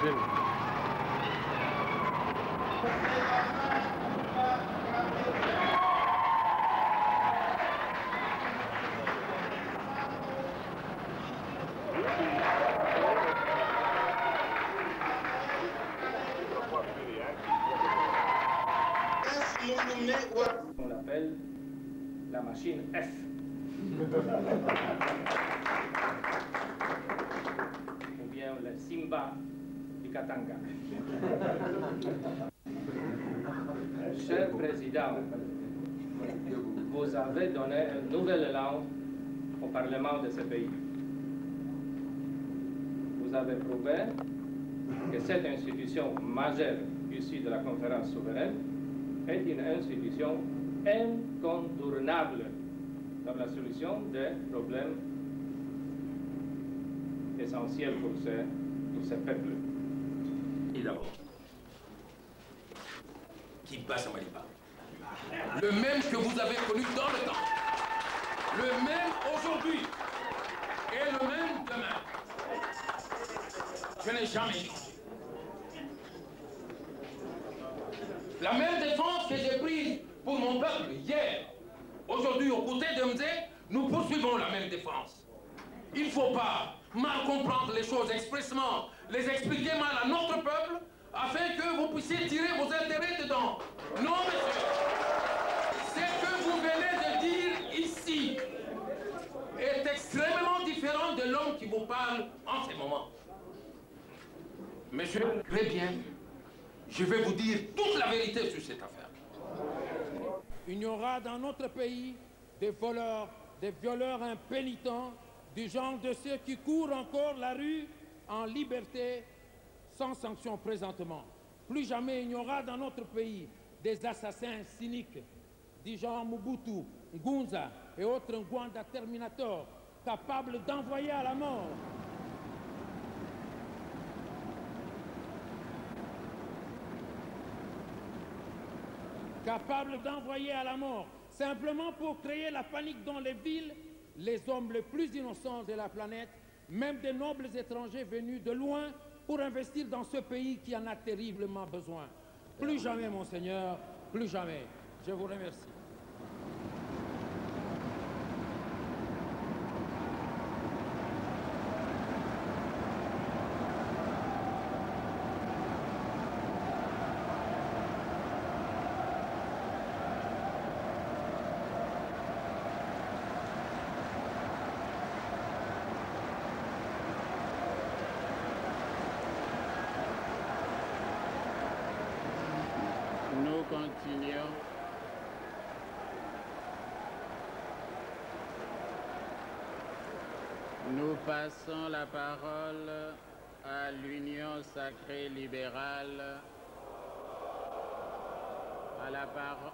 On l'appelle la machine F. Ou bien le Simba du Katanga. Cher Président, vous avez donné un nouvel élan au Parlement de ce pays. Vous avez prouvé que cette institution majeure issue de la conférence souveraine est une institution incontournable dans la solution des problèmes essentiels pour ces peuples. Et d'abord, qui passe à Maliba. Le même que vous avez connu dans le temps. Le même aujourd'hui. Et le même demain. Je n'ai jamais changé. La même défense que j'ai prise pour mon peuple hier, aujourd'hui aux côtés de Mzé, nous poursuivons la même défense. Il ne faut pas mal comprendre les choses expressément, les expliquer mal à notre peuple, afin que vous puissiez tirer vos intérêts dedans. Non, monsieur. Ce que vous venez de dire ici est extrêmement différent de l'homme qui vous parle en ce moment. Monsieur, très bien. Je vais vous dire toute la vérité sur cette affaire. Il y aura dans notre pays des voleurs, des violeurs impénitents, du genre de ceux qui courent encore la rue en liberté, sans sanction présentement. Plus jamais il n'y aura dans notre pays des assassins cyniques, du genre Mobutu, Ngunza et autres Ngwanda Terminator, capables d'envoyer à la mort. Capable d'envoyer à la mort, simplement pour créer la panique dans les villes, les hommes les plus innocents de la planète, même des nobles étrangers venus de loin pour investir dans ce pays qui en a terriblement besoin. Plus jamais, Monseigneur, plus jamais. Je vous remercie. Nous continuons. Nous passons la parole à l'Union sacrée libérale. À la parole.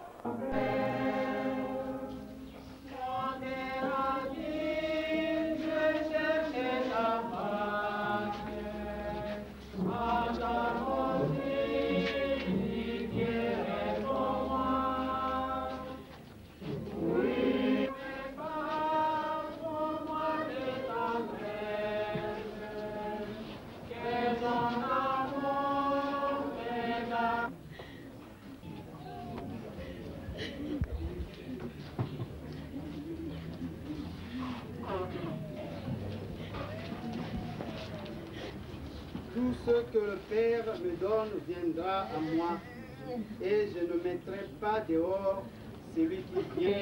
Tout ce que le Père me donne viendra à moi, et je ne mettrai pas dehors celui qui vient.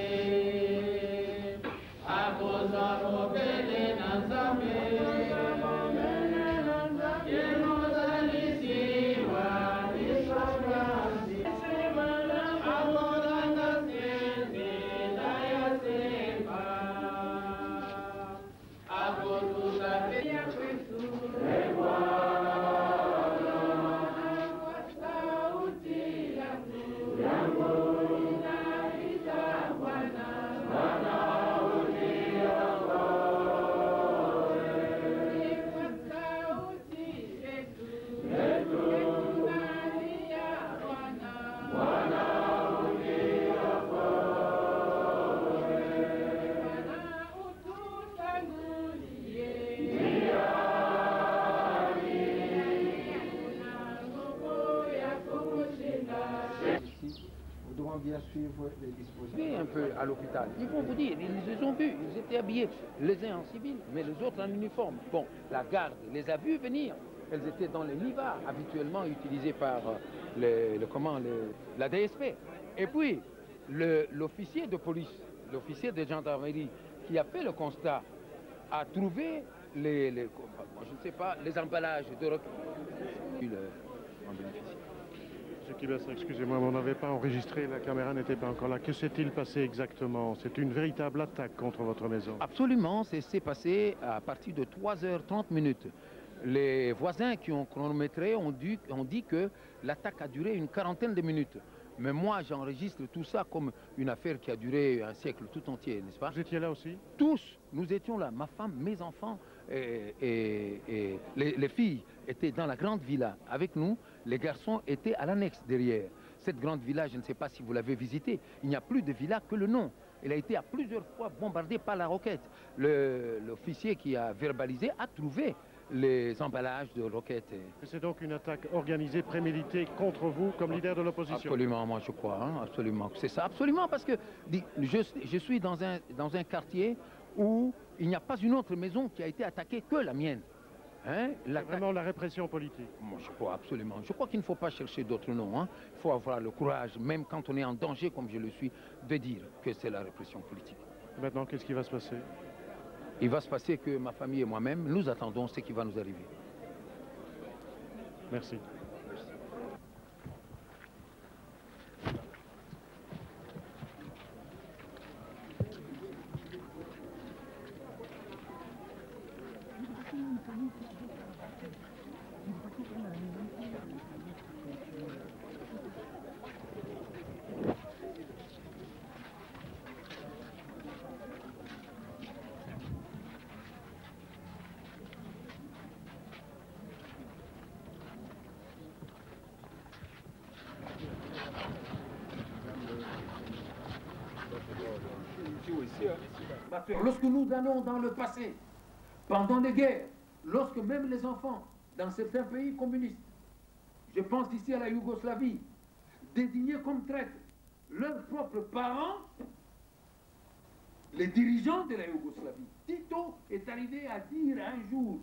un peu à l'hôpital. Ils vont vous dire, ils les ont vus, ils étaient habillés, les uns en civil, mais les autres en uniforme. Bon, la garde les a vus venir. Elles étaient dans les livas habituellement utilisés par la DSP. Et puis, l'officier de police, l'officier de gendarmerie qui a fait le constat, a trouvé je ne sais pas, les emballages de requins. Monsieur Kibassa, excusez-moi, mais on n'avait pas enregistré, la caméra n'était pas encore là. Que s'est-il passé exactement? C'est une véritable attaque contre votre maison? Absolument, c'est passé à partir de 3h30. Les voisins qui ont chronométré ont dit que l'attaque a duré une quarantaine de minutes. Mais moi, j'enregistre tout ça comme une affaire qui a duré un siècle tout entier, n'est-ce pas? Vous étiez là aussi? Tous, nous étions là. Ma femme, mes enfants et les filles étaient dans la grande villa avec nous. Les garçons étaient à l'annexe derrière. Cette grande villa, je ne sais pas si vous l'avez visitée, il n'y a plus de villa que le nom. Elle a été à plusieurs fois bombardée par la roquette. L'officier qui a verbalisé a trouvé les emballages de roquettes. C'est donc une attaque organisée, préméditée contre vous comme leader de l'opposition? Absolument, moi je crois, hein, absolument. C'est ça, absolument, parce que je suis dans un quartier où il n'y a pas une autre maison qui a été attaquée que la mienne. Hein, c'est vraiment la répression politique? Moi je crois absolument. Je crois qu'il ne faut pas chercher d'autres noms. Hein. Il faut avoir le courage, même quand on est en danger comme je le suis, de dire que c'est la répression politique. Maintenant, qu'est-ce qui va se passer? Il va se passer que ma famille et moi-même, nous attendons ce qui va nous arriver. Merci. Lorsque nous allons dans le passé, pendant les guerres, lorsque même les enfants, dans certains pays communistes, je pense ici à la Yougoslavie, désignés comme traîtres leurs propres parents, les dirigeants de la Yougoslavie. Tito est arrivé à dire un jour,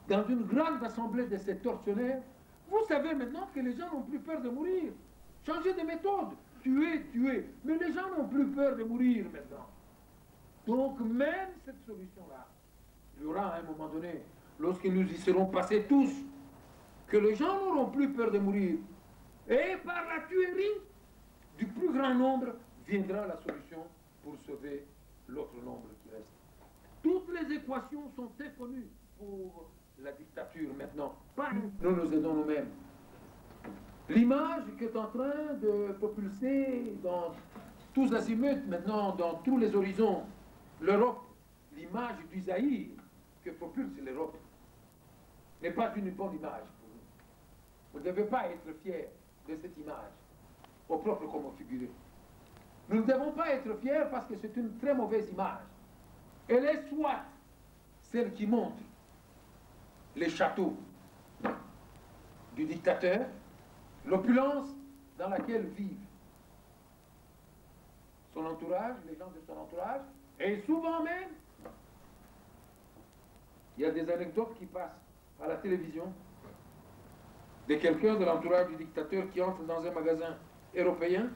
dans une grande assemblée de ces tortionnaires, vous savez maintenant que les gens n'ont plus peur de mourir. Changez de méthode, tuer, tuer. Mais les gens n'ont plus peur de mourir maintenant. Donc même cette solution-là, il y aura à un moment donné, lorsque nous y serons passés tous, que les gens n'auront plus peur de mourir. Et par la tuerie du plus grand nombre viendra la solution pour sauver l'autre nombre qui reste. Toutes les équations sont inconnues pour la dictature maintenant. Nous nous aidons nous-mêmes. L'image qui est en train de propulser dans tous azimuts, maintenant dans tous les horizons, l'Europe, l'image du Zaïre que propulse l'Europe, n'est pas une bonne image pour nous. Vous ne devez pas être fiers de cette image, au propre comme au figuré. Nous ne devons pas être fiers parce que c'est une très mauvaise image. Elle est soit celle qui montre les châteaux du dictateur, l'opulence dans laquelle vivent son entourage, les gens de son entourage, et souvent même, il y a des anecdotes qui passent à la télévision de quelqu'un de l'entourage du dictateur qui entre dans un magasin européen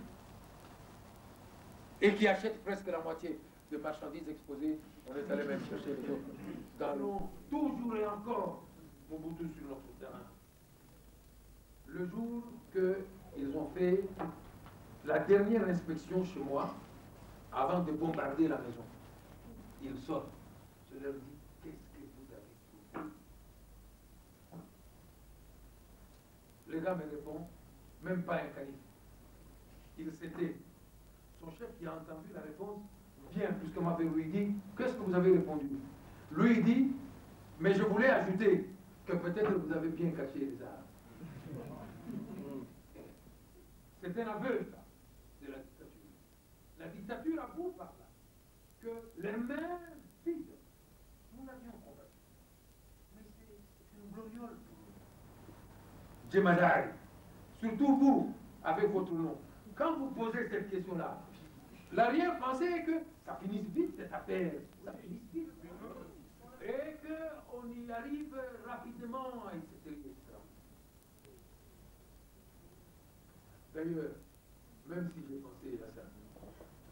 et qui achète presque la moitié de marchandises exposées. On est allé même chercher les autres dans l'eau. Toujours et encore, Mobutu sur notre terrain. Le jour qu'ils ont fait la dernière inspection chez moi, avant de bombarder la maison, ils sortent. Je leur dis, qu'est-ce que vous avez trouvé? Le gars me répond, même pas un calife. Il s'était. Son chef qui a entendu la réponse, bien plus que m'avait lui dit, qu'est-ce que vous avez répondu? Lui dit, mais je voulais ajouter que peut-être vous avez bien caché les armes. C'est un aveu, ça, de la dictature. La dictature avoue par là que les mains vides, nous l'avions combattu. Mais c'est une gloriole pour nous. Djemadari, surtout vous, avec votre nom, quand vous posez cette question-là, L'arrière-pensée est que ça finisse vite cette affaire, ça finisse vite. Et qu'on y arrive rapidement, etc. D'ailleurs, même si j'ai pensé à ça,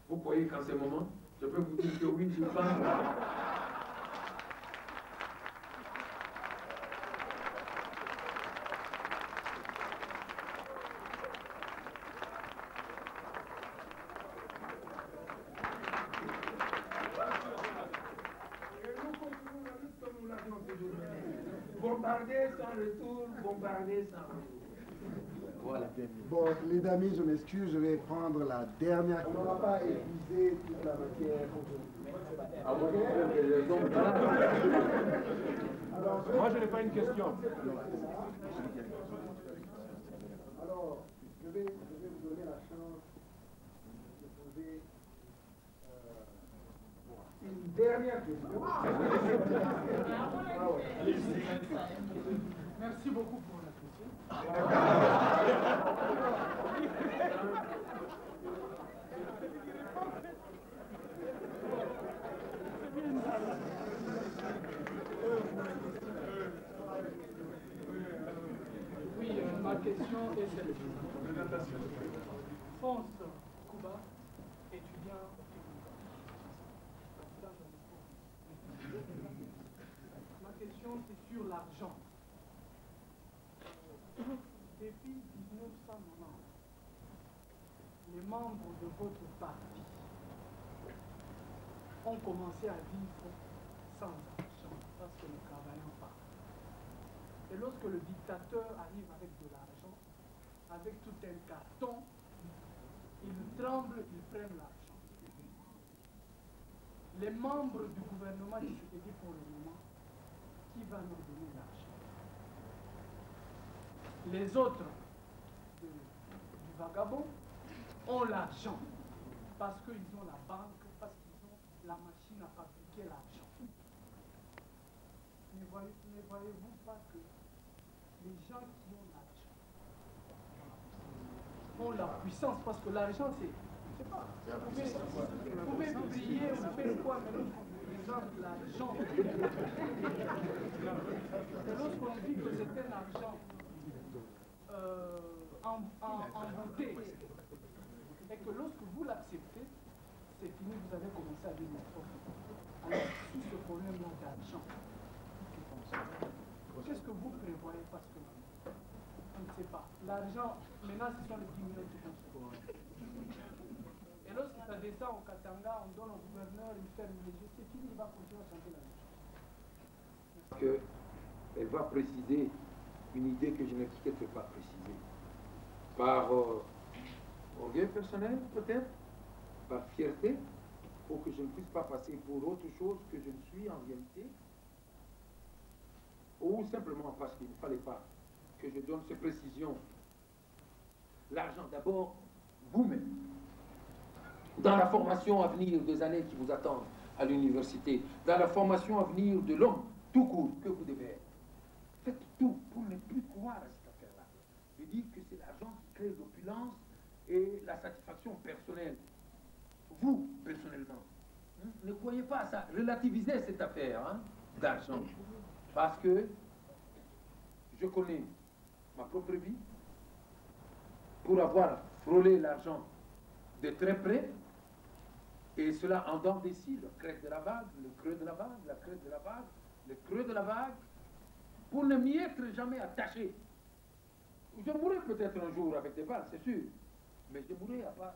vous croyez qu'en ce moment, je peux vous dire que oui, je pense. Bombarder sans retour, bombarder sans retour. Voilà. Bon, les amis, je m'excuse, je vais prendre la dernière. On n'aura pas épuisé toute la matière aujourd'hui. Moi, je n'ai pas une question. Alors, je vais vous donner la chance de poser une dernière question. Merci beaucoup pour la question. Oui, ma question est celle-ci. France, Cuba, étudiant. Ma question, c'est sur l'argent. Depuis 1990, les membres de votre parti ont commencé à vivre sans argent parce que ne travaillons pas. Et lorsque le dictateur arrive avec de l'argent, avec tout un carton, ils tremblent, ils prennent l'argent. Les membres du gouvernement du CPD pour le moment, qui va nous donner l'argent? Les autres du vagabond ont l'argent parce qu'ils ont la banque, parce qu'ils ont la machine à fabriquer l'argent. Ne voyez-vous pas que les gens qui ont l'argent ont la puissance, parce que l'argent c'est, je sais pas, vous pouvez prier, vous faites quoi, mais lorsqu'on vous présente l'argent, et lorsqu'on dit que c'est un argent en beauté, et que lorsque vous l'acceptez, c'est fini, vous avez commencé à dire n'importe quoi. Alors, sur ce problème-là d'argent, qu'est-ce que vous prévoyez? Parce que on ne sait pas. L'argent, maintenant, ce sont les 10 millions qui vont se voir. Et lorsque ça descend au Katanga, on donne au gouverneur, il ferme les yeux, c'est fini, il va continuer à chanter la même chose. Elle va préciser une idée que je ne souhaite pas préciser. Par orgueil personnel, peut-être, par fierté, pour que je ne puisse pas passer pour autre chose que je ne suis en réalité, ou simplement parce qu'il ne fallait pas que je donne ces précisions. L'argent, d'abord, vous-même, dans la formation à venir des années qui vous attendent à l'université, dans la formation à venir de l'homme, tout court, que vous devez être. Faites tout pour ne plus croire à cette affaire-là. Je dis que c'est l'argent qui crée l'opulence et la satisfaction personnelle. Vous, personnellement, ne croyez pas à ça. Relativisez cette affaire d'argent. Parce que je connais ma propre vie pour avoir frôlé l'argent de très près, et cela en dents des scies, le creux de la vague, le creux de la vague, la creux de la vague, le creux de la vague, pour ne m'y être jamais attaché. Je mourrai peut-être un jour avec des balles, c'est sûr, mais je mourrai après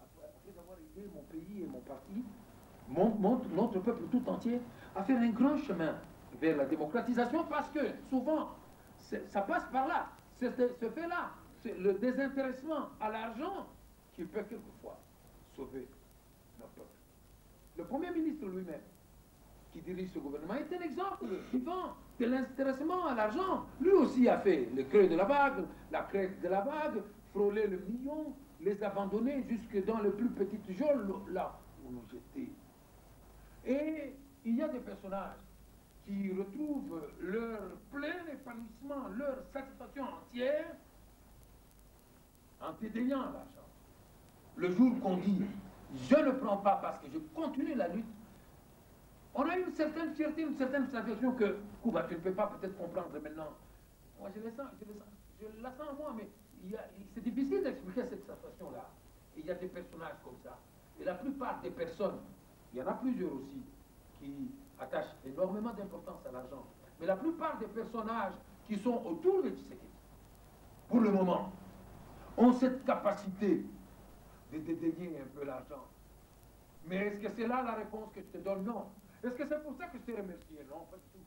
avoir aidé mon pays et mon parti, notre peuple tout entier, à faire un grand chemin vers la démocratisation, parce que souvent, ça passe par là, ce fait-là, c'est le désintéressement à l'argent qui peut quelquefois sauver notre peuple. Le Premier ministre lui-même, qui dirige ce gouvernement, est un exemple vivant de l'intéressement à l'argent. Lui aussi a fait le creux de la vague, la crête de la vague, frôler le million, les abandonner jusque dans le plus petit geôle, là où nous jeter. Et il y a des personnages qui retrouvent leur plein épanouissement, leur satisfaction entière en dédaignant l'argent. Le jour qu'on dit je ne prends pas parce que je continue la lutte, on a une certaine fierté, une certaine satisfaction que, Kouba, tu ne peux pas peut-être comprendre maintenant. Moi, je la sens en moi, mais c'est difficile d'expliquer cette sensation-là. Il y a des personnages comme ça. Et la plupart des personnes, il y en a plusieurs aussi, qui attachent énormément d'importance à l'argent. Mais la plupart des personnages qui sont autour de Tshisekedi, pour le moment, ont cette capacité de dédaigner un peu l'argent. Mais est-ce que c'est là la réponse que je te donne? Non. Est-ce que c'est pour ça que je t'ai remercié? Non, pas du tout.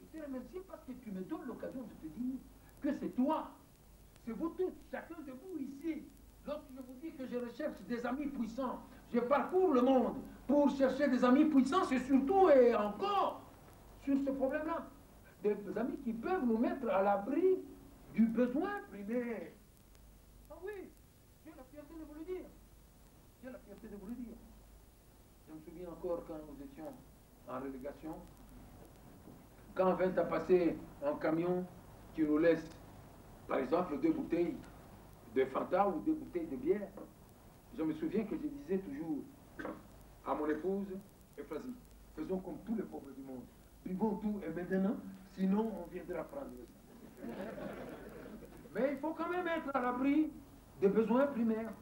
Je t'ai remercié parce que tu me donnes l'occasion de te dire que c'est toi, c'est vous tous, chacun de vous ici. Lorsque je vous dis que je recherche des amis puissants, je parcours le monde pour chercher des amis puissants, c'est surtout et encore sur ce problème-là. Des amis qui peuvent nous mettre à l'abri du besoin primaire. Ah oui, j'ai la fierté de vous le dire. J'ai la fierté de vous le dire. Je me souviens encore quand nous étions en relégation, quand vint à passer un camion qui nous laisse, par exemple, 2 bouteilles de Fanta ou 2 bouteilles de bière, je me souviens que je disais toujours à mon épouse, Ephrasie, faisons comme tous les pauvres du monde. Buvons tout et maintenant, sinon on viendra prendre ça. Mais il faut quand même être à l'abri des besoins primaires.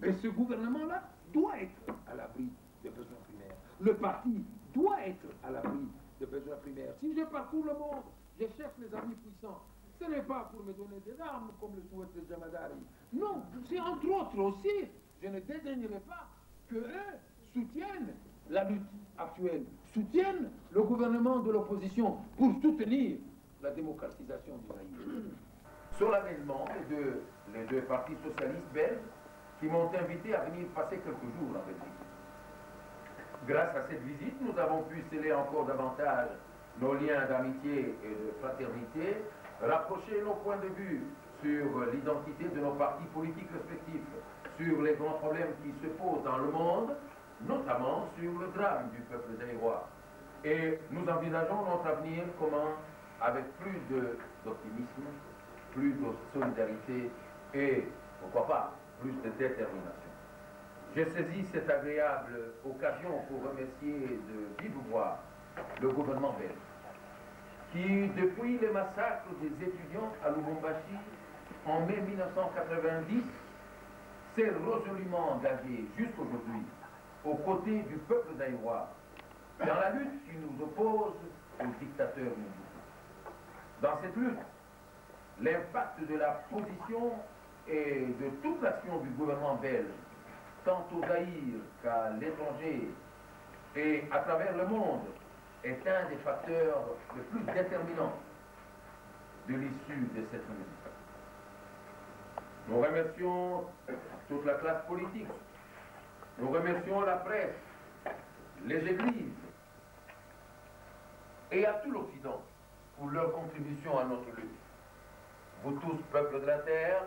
Et ce gouvernement-là doit être à l'abri des besoins primaires. Le parti doit être à l'abri des besoins primaires. Si je parcours le monde, je cherche les amis puissants. Ce n'est pas pour me donner des armes comme le souhaite le Jamadari. Non, c'est entre autres aussi, je ne dédaignerai pas qu'eux soutiennent la lutte actuelle, soutiennent le gouvernement de l'opposition pour soutenir la démocratisation du pays. Solennellement, les deux partis socialistes belges qui m'ont invité à venir passer quelques jours en Belgique. Grâce à cette visite, nous avons pu sceller encore davantage nos liens d'amitié et de fraternité, rapprocher nos points de vue sur l'identité de nos partis politiques respectifs, sur les grands problèmes qui se posent dans le monde, notamment sur le drame du peuple zaïrois. Et nous envisageons notre avenir comment, avec plus d'optimisme, plus de solidarité et, pourquoi pas, plus de détermination. J'ai saisi cette agréable occasion pour remercier de vive voix le gouvernement belge, qui, depuis les massacres des étudiants à Lubumbashi en mai 1990, s'est résolument engagé jusqu'aujourd'hui aux côtés du peuple zaïrois dans la lutte qui nous oppose aux dictateurs Mobutu. Dans cette lutte, l'impact de la position et de toute l'action du gouvernement belge, tant au Zaïre qu'à l'étranger et à travers le monde, est un des facteurs les plus déterminants de l'issue de cette lutte. Nous remercions toute la classe politique, nous remercions la presse, les églises et à tout l'Occident pour leur contribution à notre lutte. Vous tous, peuple de la terre,